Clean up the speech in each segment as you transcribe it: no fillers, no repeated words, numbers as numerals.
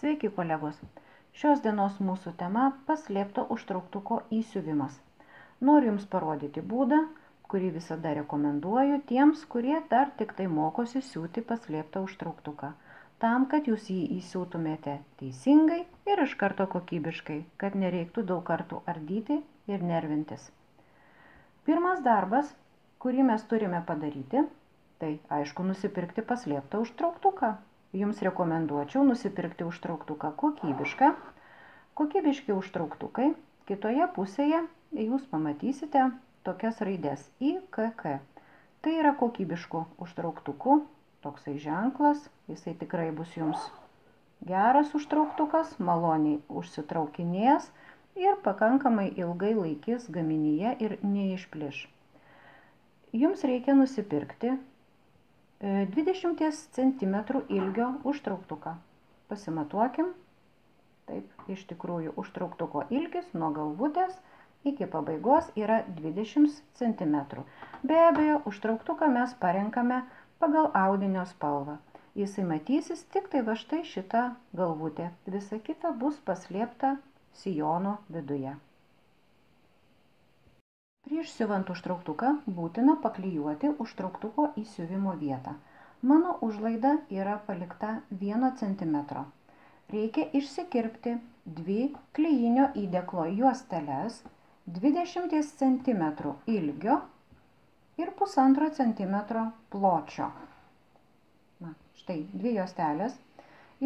Sveiki kolegos! Šios dienos mūsų tema – paslėpto užtrauktuko įsiuvimas. Noriu Jums parodyti būdą, kurį visada rekomenduoju tiems, kurie dar tik tai mokosi siūti paslėptą užtrauktuką, tam, kad Jūs jį įsiūtumėte teisingai ir iš karto kokybiškai, kad nereiktų daug kartų ardyti ir nervintis. Pirmas darbas, kurį mes turime padaryti, tai aišku nusipirkti paslėptą užtrauktuką. Jums rekomenduočiau nusipirkti užtrauktuką kokybišką. Kokybiški užtrauktukai, kitoje pusėje jūs pamatysite tokias raides IKK. Tai yra kokybiškų užtrauktukų, toksai ženklas, jisai tikrai bus jums geras užtrauktukas, maloniai užsitraukinės ir pakankamai ilgai laikys gaminyje ir neišpliš. Jums reikia nusipirkti 20 cm ilgio užtrauktuką. Pasimatuokim. Taip, iš tikrųjų užtrauktuko ilgis nuo galvutės iki pabaigos yra 20 cm. Be abejo, užtrauktuką mes parenkame pagal audinio spalvą. Jisai matysis tik tai va štai šita galvutė. Visa kita bus paslėpta sijono viduje. Prieš siuvant užtrauktuką būtina paklijuoti užtrauktuko įsiuvimo vietą. Mano užlaida yra palikta 1 cm. Reikia išsikirpti 2 klijinio įdėklo juosteles 20 cm ilgio ir 1,5 cm pločio. Štai 2 juostelės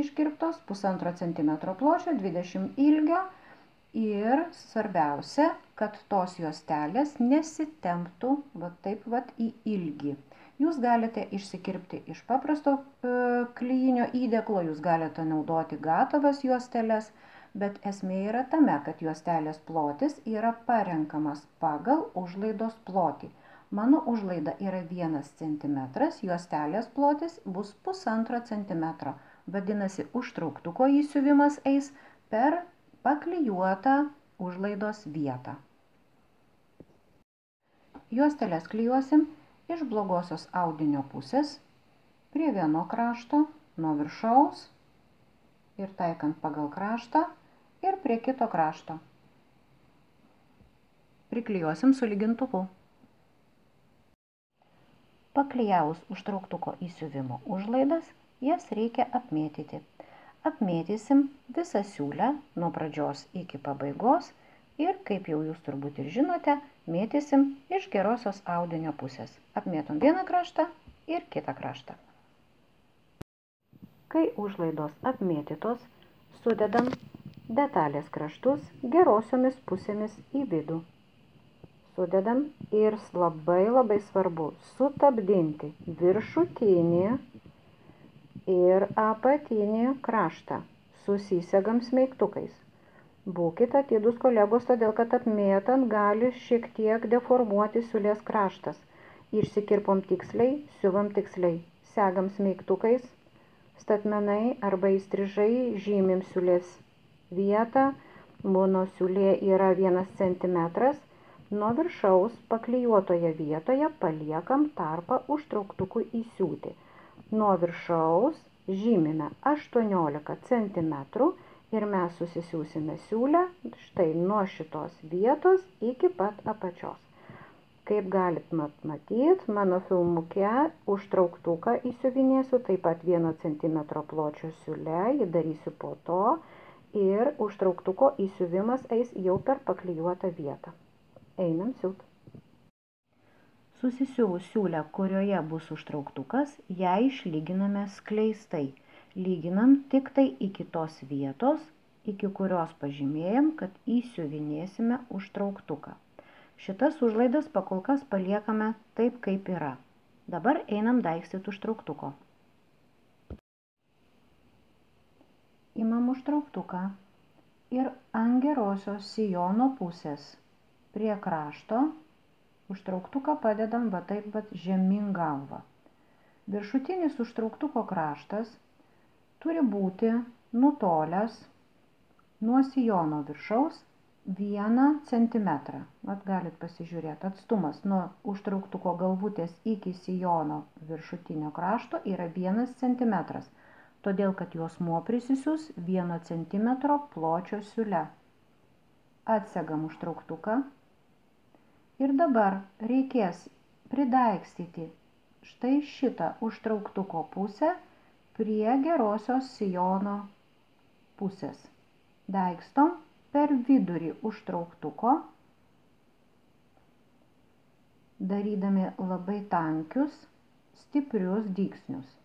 iškirptos 1,5 cm pločio, 20 ilgio. Ir svarbiausia, kad tos juostelės nesitemptų taip į ilgį. Jūs galite išsikirpti iš paprasto klijinio įdėklo, jūs galite naudoti gatavas juosteles, bet esmė yra tame, kad juostelės plotis yra parenkamas pagal užlaidos plotį. Mano užlaida yra 1 cm, juostelės plotis bus 1,5 cm. Vadinasi, užtrauktuko įsiuvimas eis per paklijuotą užlaidos vietą. Juosteles klijuosim iš blogosios audinio pusės prie vieno krašto, nuo viršaus ir taikant pagal kraštą ir prie kito krašto. Priklijuosim su lygintuvu. Paklijavus užtrauktuko įsiuvimo užlaidas, jas reikia apmėtyti. Apmėtysim visą siūlę nuo pradžios iki pabaigos ir, kaip jau jūs turbūt ir žinote, mėtysim iš gerosios audinio pusės. Apmėtom vieną kraštą ir kitą kraštą. Kai užlaidos apmėtytos, sudedam detalės kraštus gerosiomis pusėmis į vidų. Sudedam ir labai svarbu sutapdinti viršutinį ir apatinį kraštą. Susisegam smeigtukais. Būkit atidūs kolegos, todėl kad apmėtant gali šiek tiek deformuoti siūlės kraštas. Išsikirpom tiksliai, siuvam tiksliai. Segam smeigtukais, statmenai arba įstrižai, žymim siūlės vietą. Mano siūlė yra 1 cm. Nuo viršaus paklijuotoje vietoje paliekam tarpą užtrauktukui įsiūti. Nuo viršaus žymime 18 cm ir mes susisiūsime siūlę štai nuo šitos vietos iki pat apačios. Kaip galit matyti, mano filmuke užtrauktuką įsiuvinėsiu taip pat 1 cm pločio siūlę, jį darysiu po to ir užtrauktuko įsiuvimas eis jau per paklijuotą vietą. Einam siūt. Susisiuvus siūlę, kurioje bus užtrauktukas, ją išlyginame skleistai. Lyginam tik tai iki tos vietos, iki kurios pažymėjom, kad įsiuvinėsime užtrauktuką. Šitas užlaidas pakol kas paliekame taip, kaip yra. Dabar einam daigstyti užtrauktuko. Imam užtrauktuką ir ant gerosios sijono pusės prie krašto užtrauktuką padedam taip žemyn galvą. Viršutinis užtrauktuko kraštas turi būti nutolęs nuo sijono viršaus 1 cm. Galit pasižiūrėti, atstumas nuo užtrauktuko galvutės iki sijono viršutinio krašto yra 1 cm. todėl kad juosmuo prisisiūs 1 cm pločio siūle. Atsegam užtrauktuką ir dabar reikės pridaigstyti štai šitą užtrauktuko pusę prie gerosios sijono pusės. Daigstom per vidurį užtrauktuko, darydami labai tankius, stiprius dygsnius.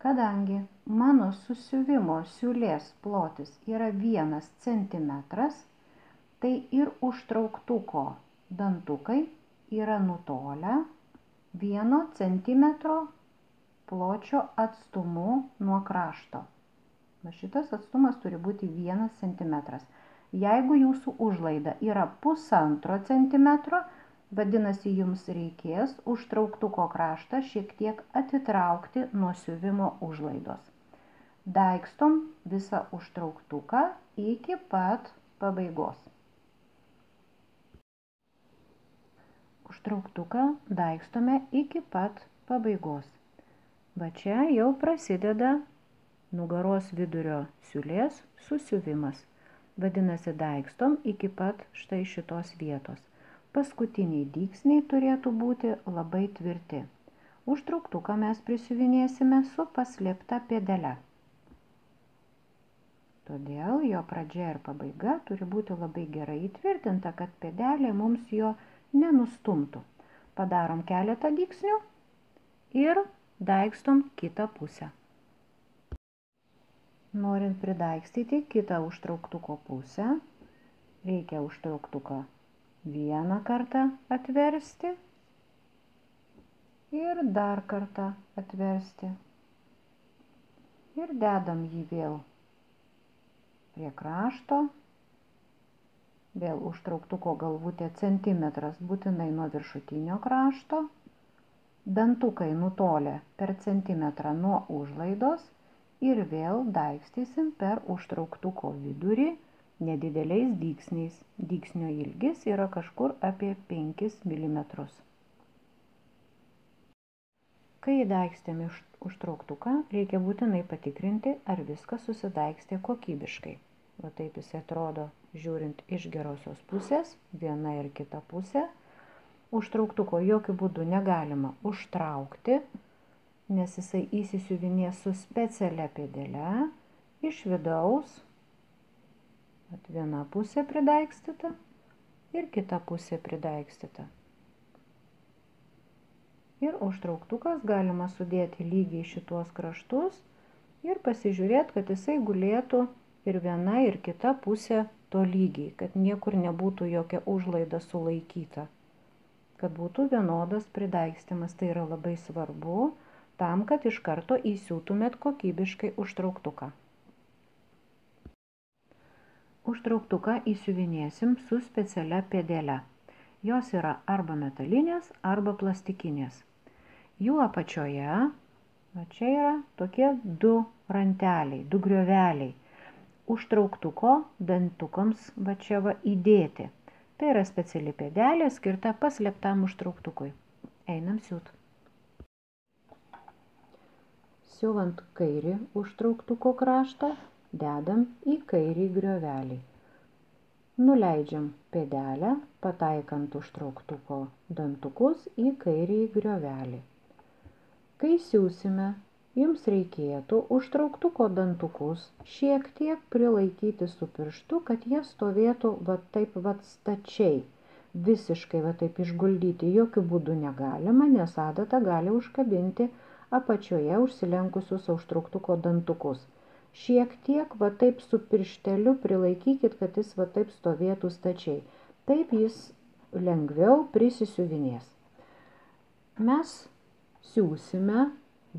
Kadangi mano susiuvimo siūlės plotis yra 1 cm, tai ir užtrauktuko dantukai yra nutolę 1 cm pločio atstumu nuo krašto. Šitas atstumas turi būti 1 cm. Jeigu jūsų užlaida yra 1,5 cm, vadinasi, jums reikės užtrauktuko kraštą šiek tiek atitraukti nuo siuvimo užlaidos. Daigstom visą užtrauktuką iki pat pabaigos. Užtrauktuką daigstome iki pat pabaigos. Va čia jau prasideda nugaros vidurio siūlės susiuvimas. Vadinasi, daigstom iki pat štai šitos vietos. Paskutiniai dygsniai turėtų būti labai tvirti. Užtrauktuką mes prisiuvinėsime su paslėpta pėdele. Todėl jo pradžia ir pabaiga turi būti labai gerai įtvirtinta, kad pėdelė mums jo nenustumtų. Padarom keletą dygsnių ir daigstom kitą pusę. Norint pridaigstyti kitą užtrauktuko pusę, reikia užtrauktuką vieną kartą atversti ir dar kartą atversti. Ir dedam jį vėl prie krašto. Vėl užtrauktuko galvutė centimetras būtinai nuo viršutinio krašto. Dantukai nutolę per centimetrą nuo užlaidos ir vėl daigstysim per užtrauktuko vidurį nedideliais dygsniais. Dygsnio ilgis yra kažkur apie 5 mm. Kai įdaigstėme užtrauktuką, reikia būtinai patikrinti, ar viskas susidaigstė kokybiškai. Va taip jis atrodo, žiūrint iš gerosios pusės, viena ir kita pusė. Užtrauktuko jokių būdų negalima užtraukti, nes jisai įsisiuvinės su specialia pėdele iš vidaus. Viena pusė pridaigstyta ir kita pusė pridaigstyta. Ir užtrauktukas galima sudėti lygiai šituos kraštus ir pasižiūrėti, kad jisai gulėtų ir viena ir kita pusė to lygiai, kad niekur nebūtų jokia užlaida sulaikyta, kad būtų vienodas pridaigstymas. Tai yra labai svarbu tam, kad iš karto įsiūtumėt kokybiškai užtrauktuką. Užtrauktuką įsiuvinėsim su specialia pėdele. Jos yra arba metalinės, arba plastikinės. Jų apačioje, va čia yra tokie 2 ranteliai, 2 grioveliai. Užtrauktuko dantukams va čia va įdėti. Tai yra speciali pėdelė skirta paslėptam užtrauktukui. Einam siūt. Siuvant kairį užtrauktuko kraštą, dedam į kairį griovelį. Nuleidžiam pėdelę, pataikant užtrauktuko dantukus į kairį griovelį. Kai siūsime, jums reikėtų užtrauktuko dantukus šiek tiek prilaikyti su pirštu, kad jie stovėtų va taip va stačiai. Visiškai va taip išguldyti jokių būdų negalima, nes adata gali užkabinti apačioje užsilenkusius užtrauktuko dantukus. Šiek tiek va taip su piršteliu prilaikykit, kad jis va taip stovėtų stačiai. Taip jis lengviau prisisiuvinės. Mes siūsime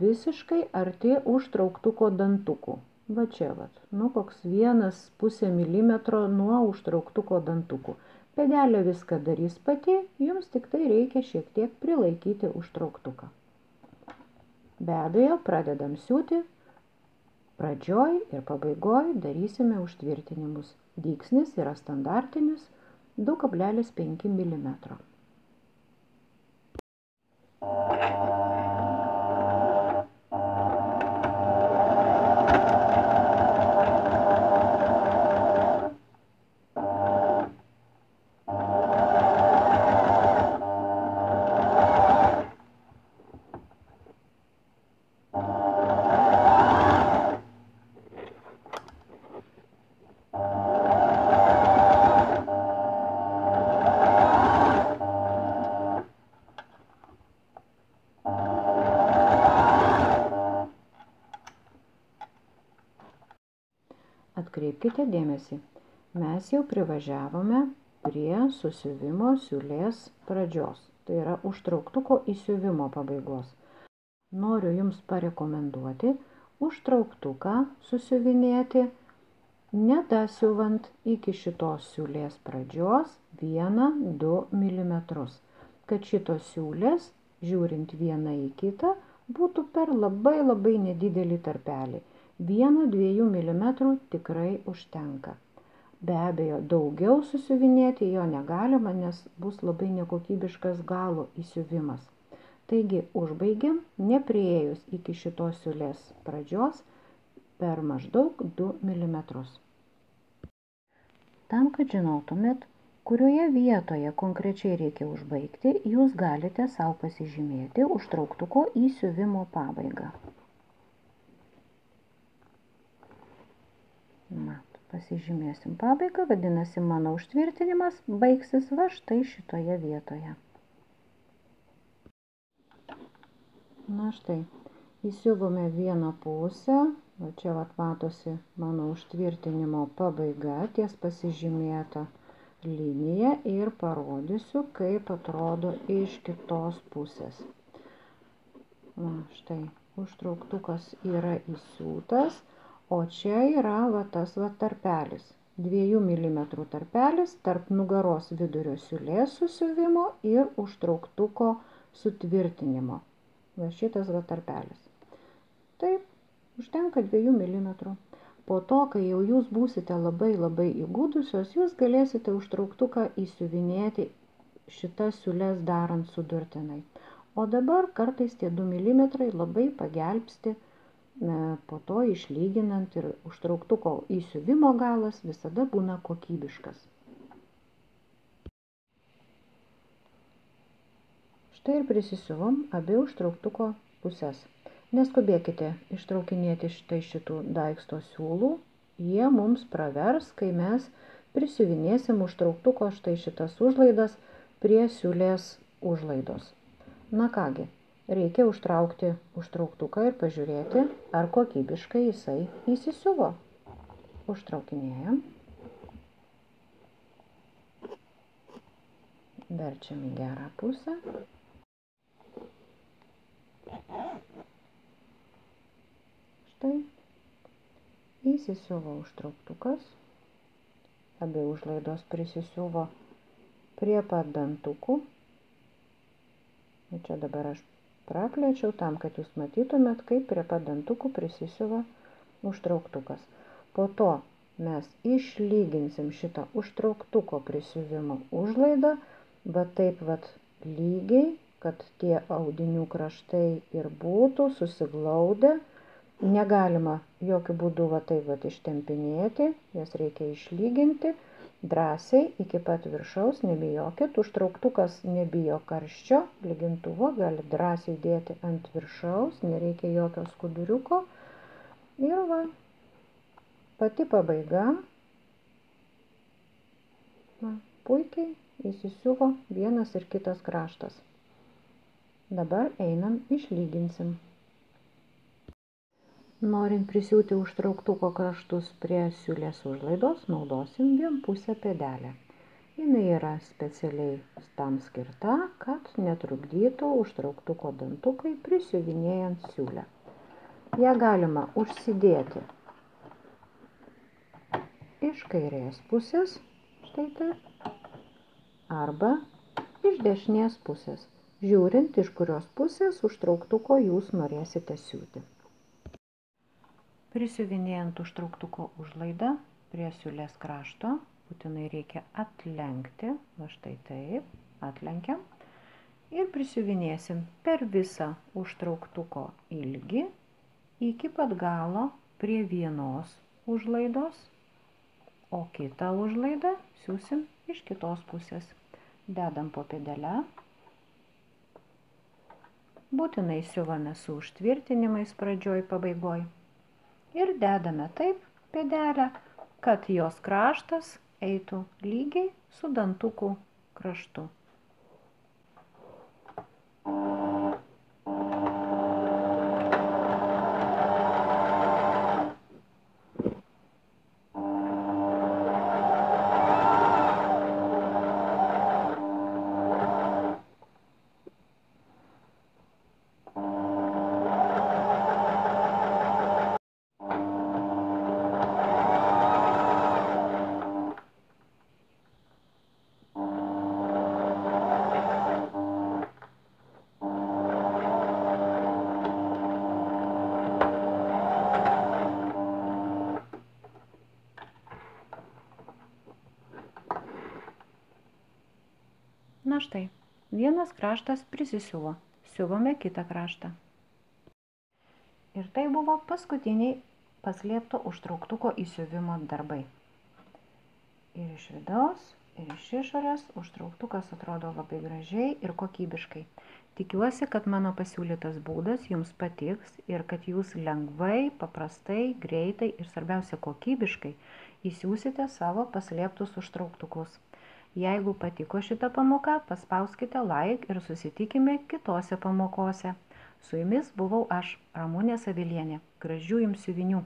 visiškai arti užtrauktuko dantukų. Va čia va, koks 1,5 mm nuo užtrauktuko dantukų. Pėdelė viską darys pati, jums tik tai reikia šiek tiek prilaikyti užtrauktuką. Be abejo, pradedam siūti. Pradžioj ir pabaigoj darysime užtvirtinimus. Dygsnis yra standartinis 2,5 mm. Atkreipkite dėmesį, mes jau privažiavome prie susiuvimo siūlės pradžios, tai yra užtrauktuko įsiuvimo pabaigos. Noriu Jums parekomenduoti užtrauktuką susiuvinėti, nedasiuvant iki šitos siūlės pradžios 1–2 mm, kad šitos siūlės, žiūrint viena į kitą, būtų per labai nedidelį tarpelį. 1–2 mm tikrai užtenka. Be abejo, daugiau susiuvinėti jo negalima, nes bus labai nekokybiškas galo įsiuvimas. Taigi, užbaigiam, nepriėjus iki šitos siūlės pradžios, per maždaug 2 mm. Tam, kad žinotumėt, kurioje vietoje konkrečiai reikia užbaigti, jūs galite savo pasižymėti užtrauktuko įsiuvimo pabaigą. Pasižymėsim pabaigą, vadinasi, mano užtvirtinimas baigsis va štai šitoje vietoje. Na štai, įsiuvome vieną pusę, va čia matosi mano užtvirtinimo pabaiga, ties pasižymėta linija ir parodysiu, kaip atrodo iš kitos pusės. Va štai, užtrauktukas yra įsiūtas. O čia yra tas tarpelis, 2 mm tarpelis tarp nugaros vidurio siūlės susiuvimo ir užtrauktuko sutvirtinimo. Va šitas tarpelis. Taip, užtenka 2 mm. Po to, kai jau jūs būsite labai įgudusios, jūs galėsite užtrauktuką įsiuvinėti šitas siūlės darant sudurtinai. O dabar kartais tie 2 mm labai pagelbsti, po to išlyginant, ir užtrauktuko įsiuvimo galas visada būna kokybiškas. Štai ir prisisiuvom abi užtrauktuko pusės. Neskubėkite ištraukinėti šitų daiksto siūlų, jie mums pravers, kai mes prisiuvinėsim užtrauktuko štai šitas užlaidas prie siūlės užlaidos. Na kągi. Reikia užtraukti užtrauktuką ir pažiūrėti, ar kokybiškai jisai įsisiuvo. Užtraukinėjam. Verčiam į gerą pusę. Štai. Įsisiuvo užtrauktukas. Abi užlaidos prisisiuvo prie pat dantukų. Ir čia dabar aš praplėčiau tam, kad jūs matytumėt, kaip prie pat dantukų prisisiuva užtrauktukas. Po to mes išlyginsim šitą užtrauktuko prisiuvimo užlaidą, va taip lygiai, kad tie audinių kraštai ir būtų susiglaudę. Negalima jokių būdų taip ištempinėti, jas reikia išlyginti. Drąsiai iki pat viršaus, nebijokit, užtrauktukas nebijo karščio, lygintuvo gali drąsiai dėti ant viršaus, nereikia jokio skuduriuko. Ir va, pati pabaiga, puikiai įsisiuvo vienas ir kitas kraštas. Dabar einam išlyginsim. Norint prisiūti užtrauktuko kraštus prie siūlės užlaidos, naudosim vienpusę pėdelę. Jis yra specialiai tam skirta, kad netrukdytų užtrauktuko dantukai prisiuvinėjant siūlę. Ją galima užsidėti iš kairės pusės, štai taip, arba iš dešinės pusės, žiūrint, iš kurios pusės užtrauktuko jūs norėsite siūti. Prisiuvinėjant užtrauktuko užlaidą prie siūlės krašto, būtinai reikia atlenkti, va štai taip, atlenkiam ir prisiuvinėsim per visą užtrauktuko ilgį iki pat galo prie vienos užlaidos, o kitą užlaidą siūsim iš kitos pusės. Dedam po pėdelę, būtinai siuvame su užtvirtinimais pradžioj pabaigoj ir dedame taip pėdelę, kad jos kraštas eitų lygiai su dantukų kraštu. Na štai, vienas kraštas prisisiuvo, siuvome kitą kraštą. Ir tai buvo paskutiniai paslėpto užtrauktuko įsiuvimo darbai. Ir iš vidaus, ir iš išorės užtrauktukas atrodo labai gražiai ir kokybiškai. Tikiuosi, kad mano pasiūlytas būdas jums patiks ir kad jūs lengvai, paprastai, greitai ir svarbiausia kokybiškai įsiūsite savo paslėptus užtrauktukus. Jeigu patiko šita pamoka, paspauskite like ir susitikime kitose pamokose. Su jumis buvau aš, Ramunė Savilienė. Gražių jums siuvinių.